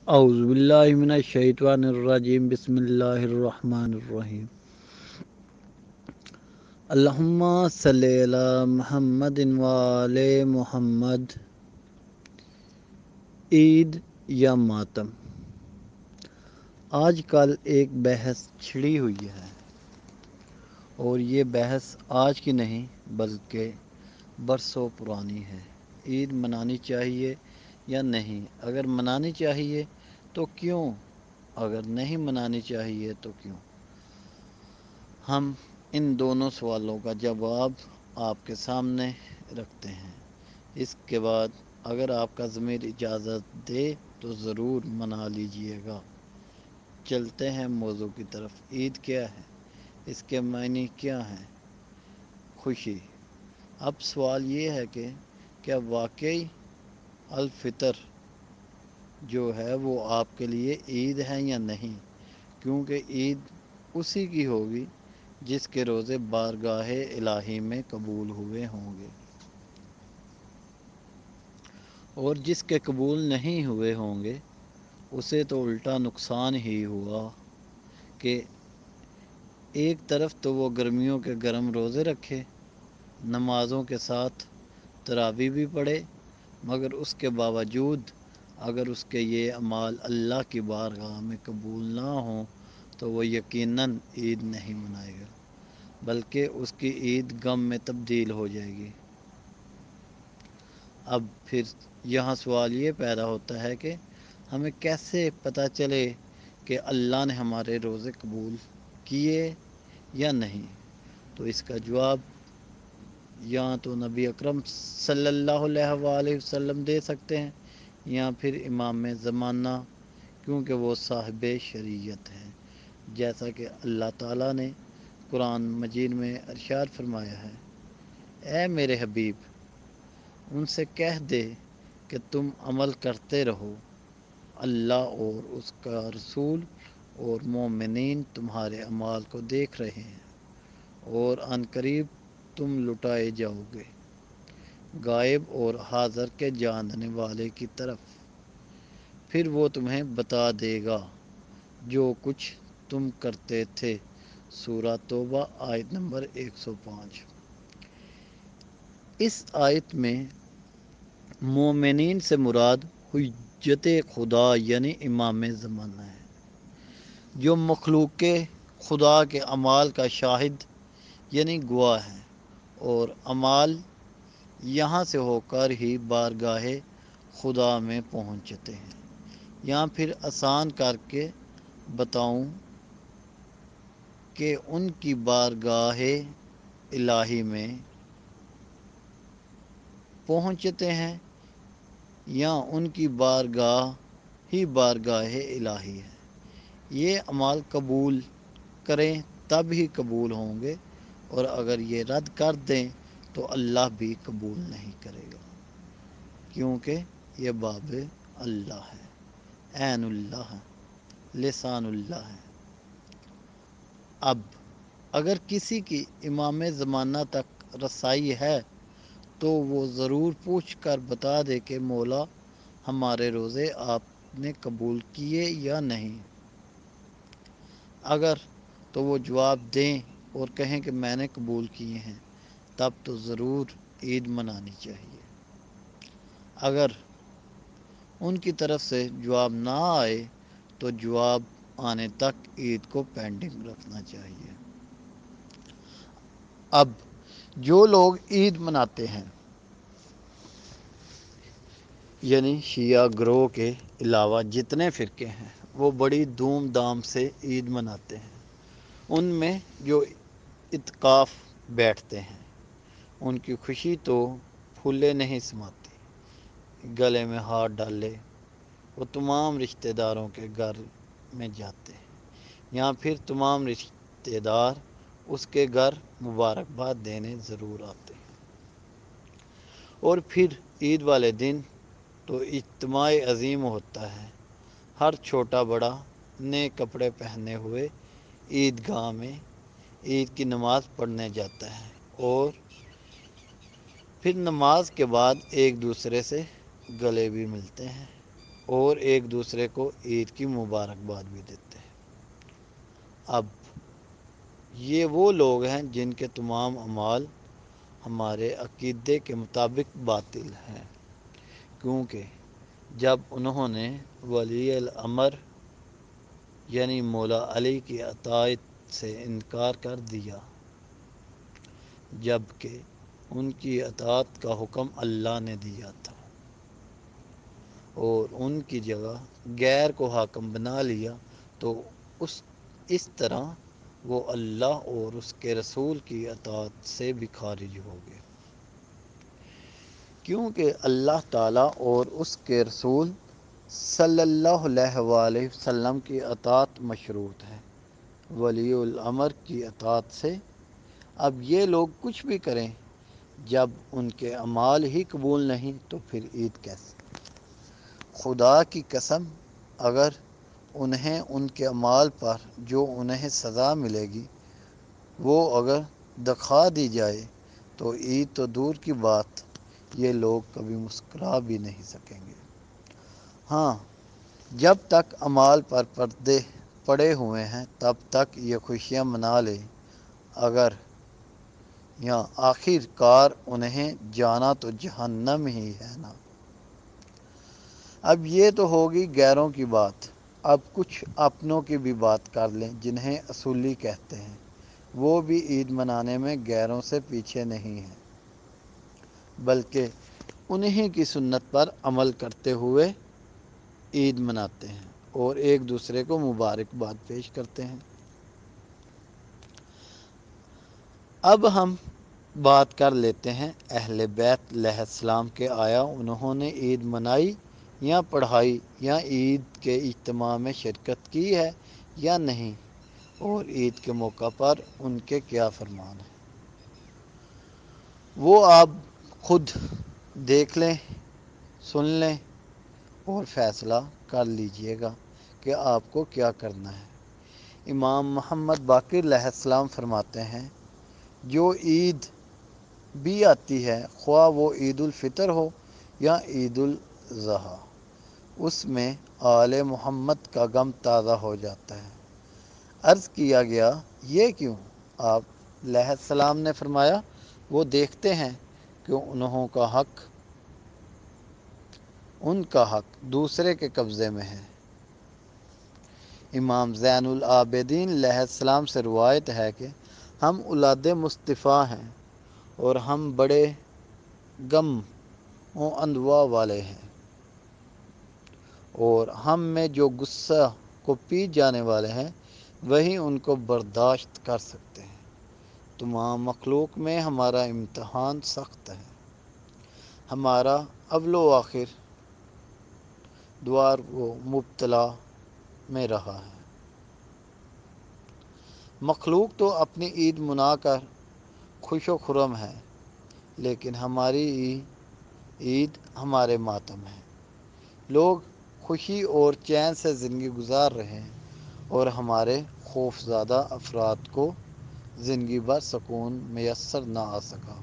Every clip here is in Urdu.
اعوذ باللہ من الشیطان الرجیم بسم اللہ الرحمن الرحیم اللہم صلی علی محمد وآل محمد۔ عید یا ماتم، آج کل ایک بحث چھڑی ہوئی ہے، اور یہ بحث آج کی نہیں بلکہ برسوں پرانی ہے۔ عید منانی چاہیے یا نہیں؟ اگر منانی چاہیے تو کیوں؟ اگر نہیں منانی چاہیے تو کیوں؟ ہم ان دونوں سوالوں کا جواب آپ کے سامنے رکھتے ہیں۔ اس کے بعد اگر آپ کا ضمیر اجازت دے تو ضرور منا لیجئے گا۔ چلتے ہیں موضوع کی طرف۔ عید کیا ہے؟ اس کے معنی کیا ہیں؟ خوشی۔ اب سوال یہ ہے کہ کیا واقعی الفطر جو ہے وہ آپ کے لیے عید ہے یا نہیں؟ کیونکہ عید اسی کی ہوگی جس کے روزے بارگاہ الہی میں قبول ہوئے ہوں گے، اور جس کے قبول نہیں ہوئے ہوں گے اسے تو الٹا نقصان ہی ہوا کہ ایک طرف تو وہ گرمیوں کے گرم روزے رکھے، نمازوں کے ساتھ تراویح بھی پڑھے، مگر اس کے باوجود اگر اس کے یہ اعمال اللہ کی بارگاہ میں قبول نہ ہوں تو وہ یقیناً عید نہیں منائے گا، بلکہ اس کی عید غم میں تبدیل ہو جائے گی۔ اب پھر یہاں سوال یہ پیدا ہوتا ہے کہ ہمیں کیسے پتہ چلے کہ اللہ نے ہمارے روزے قبول کیے یا نہیں؟ تو اس کا جواب یا تو نبی اکرم صلی اللہ علیہ وآلہ وسلم دے سکتے ہیں، یا پھر امام زمانہ، کیونکہ وہ صاحب شریعت ہیں۔ جیسا کہ اللہ تعالیٰ نے قرآن مجید میں ارشاد فرمایا ہے، اے میرے حبیب، ان سے کہہ دے کہ تم عمل کرتے رہو، اللہ اور اس کا رسول اور مومنین تمہارے اعمال کو دیکھ رہے ہیں، اور عن قریب تم لٹائے جاؤ گے غائب اور حاضر کے جاننے والے کی طرف، پھر وہ تمہیں بتا دے گا جو کچھ تم کرتے تھے۔ سورہ توبہ آیت نمبر 105۔ اس آیت میں مومنین سے مراد حجت خدا یعنی امام زمانہ ہے، جو مخلوق خدا کے اعمال کا شاہد یعنی گواہ ہے، اور اعمال یہاں سے ہو کر ہی بارگاہ خدا میں پہنچتے ہیں۔ یا پھر آسان کر کے بتاؤں کہ ان کی بارگاہ الہی میں پہنچتے ہیں، یا ان کی بارگاہ ہی بارگاہ الہی ہے۔ یہ اعمال قبول کریں تب ہی قبول ہوں گے، اور اگر یہ رد کر دیں تو اللہ بھی قبول نہیں کرے گا، کیونکہ یہ باب اللہ ہے، عین اللہ، لسان اللہ ہے۔ اب اگر کسی کی امام زمانہ تک رسائی ہے تو وہ ضرور پوچھ کر بتا دے کہ مولا ہمارے روزے آپ نے قبول کیے یا نہیں۔ اگر تو وہ جواب دیں اور کہیں کہ میں نے قبول کیے ہیں، تب تو ضرور عید منانی چاہیے۔ اگر ان کی طرف سے جواب نہ آئے تو جواب آنے تک عید کو پینڈنگ رکھنا چاہیے۔ اب جو لوگ عید مناتے ہیں، یعنی شیعہ گروہ کے علاوہ جتنے فرقے ہیں، وہ بڑی دھوم دھام سے عید مناتے ہیں۔ ان میں جو اعتکاف بیٹھتے ہیں ان کی خوشی تو پھولے نہیں سماتی، گلے میں ہاتھ ڈالے وہ تمام رشتہ داروں کے گھر میں جاتے ہیں، یا پھر تمام رشتہ دار اس کے گھر مبارکباد دینے ضرور آتے ہیں۔ اور پھر عید والے دن تو اجتماع عظیم ہوتا ہے، ہر چھوٹا بڑا نئے کپڑے پہنے ہوئے عیدگاہ میں عید کی نماز پڑھنے جاتا ہے، اور پھر نماز کے بعد ایک دوسرے سے گلے بھی ملتے ہیں۔ اور ایک دوسرے کو عید کی مبارکباد بھی دیتے ہیں۔ اب یہ وہ لوگ ہیں جن کے تمام اعمال ہمارے عقیدے کے مطابق باطل ہیں، کیونکہ جب انہوں نے ولی الامر یعنی مولا علی کی اطاعت سے انکار کر دیا، جبکہ ان کی اطاعت کا حکم اللہ نے دیا تھا، اور ان کی جگہ غیر کو حاکم بنا لیا، تو اس طرح وہ اللہ اور اس کے رسول کی اطاعت سے بھی خارج ہو گئے، کیونکہ اللہ تعالیٰ اور اس کے رسول صلی اللہ علیہ وآلہ وسلم کی اطاعت مشروط ہے ولی الامر کی اطاعت سے۔ اب یہ لوگ کچھ بھی کریں، جب ان کے اعمال ہی قبول نہیں تو پھر عید کیسے؟ خدا کی قسم، اگر انہیں ان کے اعمال پر جو انہیں سزا ملے گی وہ اگر دکھا دی جائے تو عید تو دور کی بات، یہ لوگ کبھی مسکرا بھی نہیں سکیں گے۔ ہاں، جب تک اعمال پر پردے پڑے ہوئے ہیں تب تک یہ خوشیاں منا لیں، اگر یا آخر کار انہیں جانا تو جہنم ہی ہے نا۔ اب یہ تو ہوگی غیروں کی بات، اب کچھ اپنوں کی بھی بات کر لیں جنہیں اصولی کہتے ہیں۔ وہ بھی عید منانے میں غیروں سے پیچھے نہیں ہیں، بلکہ انہی کی سنت پر عمل کرتے ہوئے عید مناتے ہیں اور ایک دوسرے کو مبارکباد پیش کرتے ہیں۔ اب ہم بات کر لیتے ہیں اہل بیت علیہ السلام کے، آیا انہوں نے عید منائی یا پڑھائی یا عید کے اجتماع میں شرکت کی ہے یا نہیں، اور عید کے موقع پر ان کے کیا فرمان ہیں؟ وہ آپ خود دیکھ لیں، سن لیں اور فیصلہ کر لیجئے گا کہ آپ کو کیا کرنا ہے۔ امام محمد باقر علیہ السلام فرماتے ہیں، جو عید بھی آتی ہے، خواہ وہ عید الفطر ہو یا عید الاضحیٰ، اس میں آل محمد کا غم تازہ ہو جاتا ہے۔ عرض کیا گیا، یہ کیوں؟ آپ علیہ السلام نے فرمایا، وہ دیکھتے ہیں کہ ان کا حق دوسرے کے قبضے میں ہے۔ امام زین العابدین علیہ السلام سے روایت ہے کہ ہم اولاد مصطفیٰ ہیں اور ہم بڑے غم و اندوہ والے ہیں، اور ہم میں جو غصہ کو پی جانے والے ہیں وہی ان کو برداشت کر سکتے ہیں۔ تمام مخلوق میں ہمارا امتحان سخت ہے، ہمارا اول و آخر دوار و مبتلا میں رہا ہے۔ مخلوق تو اپنی عید منا کر خوش و خرم ہے، لیکن ہماری عید ہمارے ماتم ہے۔ لوگ خوشی اور چین سے زندگی گزار رہے ہیں اور ہمارے خوفزدہ افراد کو زندگی بھر سکون میسر نہ آ سکا۔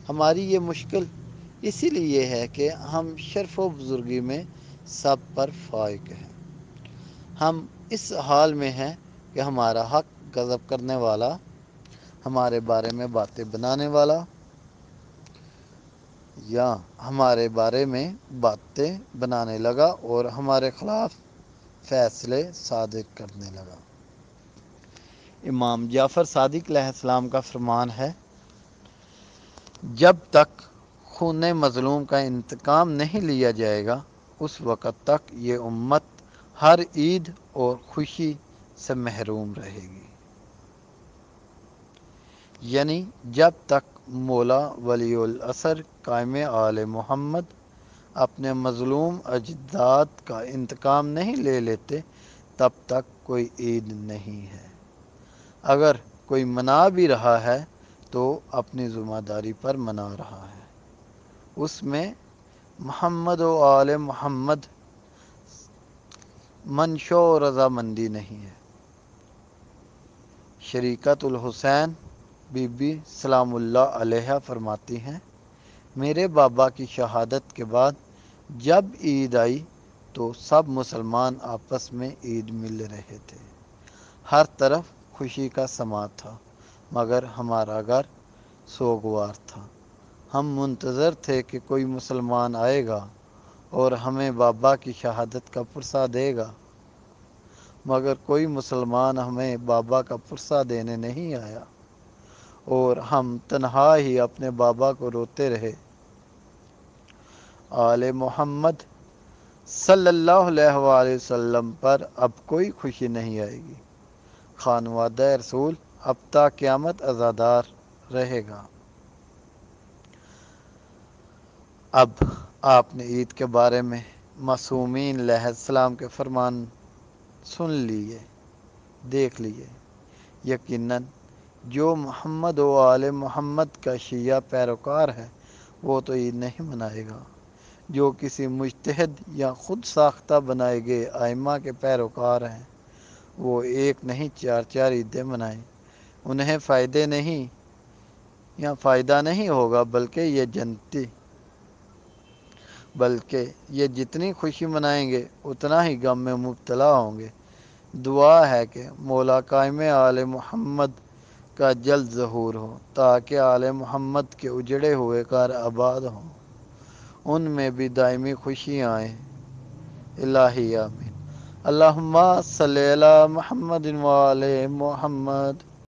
ہماری یہ مشکل اسی لیے ہے کہ ہم شرف و بزرگی میں سب پر فائق ہیں۔ ہم اس حال میں ہیں کہ ہمارا حق غضب کرنے والا، ہمارے بارے میں باتیں بنانے والا یا ہمارے بارے میں باتیں بنانے لگا اور ہمارے خلاف فیصلے صادر کرنے لگا۔ امام جعفر صادق علیہ السلام کا فرمان ہے، جب تک خون مظلوم کا انتقام نہیں لیا جائے گا اس وقت تک یہ امت ہر عید اور خوشی سے محروم رہے گی۔ یعنی جب تک مولا ولی العصر قائم آل محمد اپنے مظلوم اجداد کا انتقام نہیں لے لیتے تب تک کوئی عید نہیں ہے۔ اگر کوئی منا بھی رہا ہے تو اپنی ذمہ داری پر منا رہا ہے، اس میں محمد و آل محمد منشو و رضامندی نہیں ہے۔ شریکت الحسین بی بی سلام اللہ علیہ فرماتی ہیں، میرے بابا کی شہادت کے بعد جب عید آئی تو سب مسلمان آپس میں عید مل رہے تھے، ہر طرف خوشی کا سما تھا، مگر ہمارا گھر سوگوار تھا۔ ہم منتظر تھے کہ کوئی مسلمان آئے گا اور ہمیں بابا کی شہادت کا پرسہ دے گا، مگر کوئی مسلمان ہمیں بابا کا پرسہ دینے نہیں آیا، اور ہم تنہا ہی اپنے بابا کو روتے رہے۔ آل محمد صلی اللہ علیہ وآلہ وسلم پر اب کوئی خوشی نہیں آئے گی۔ خانوادہ رسول اب تا قیامت عزادار رہے گا۔ اب آپ نے عید کے بارے میں معصومین علیہ السلام کے فرمان سن لیے، دیکھ لیے۔ یقیناً جو محمد و آل محمد کا شیعہ پیروکار ہے وہ تو عید نہیں منائے گا۔ جو کسی مجتہد یا خود ساختہ بنائے گئے ائمہ کے پیروکار ہیں وہ ایک نہیں چار چار عیدیں منائیں، انہیں فائدہ نہیں ہوگا، بلکہ یہ جتنی خوشی منائیں گے اتنا ہی غم میں مبتلا ہوں گے۔ دعا ہے کہ مولا قائم آل محمد کا جلد ظہور ہو تاکہ آل محمد کے اجڑے ہوئے گھر آباد ہوں، ان میں بھی دائمی خوشی آئیں۔ الہی آمین۔ اللہم صلی علی محمد و آل محمد۔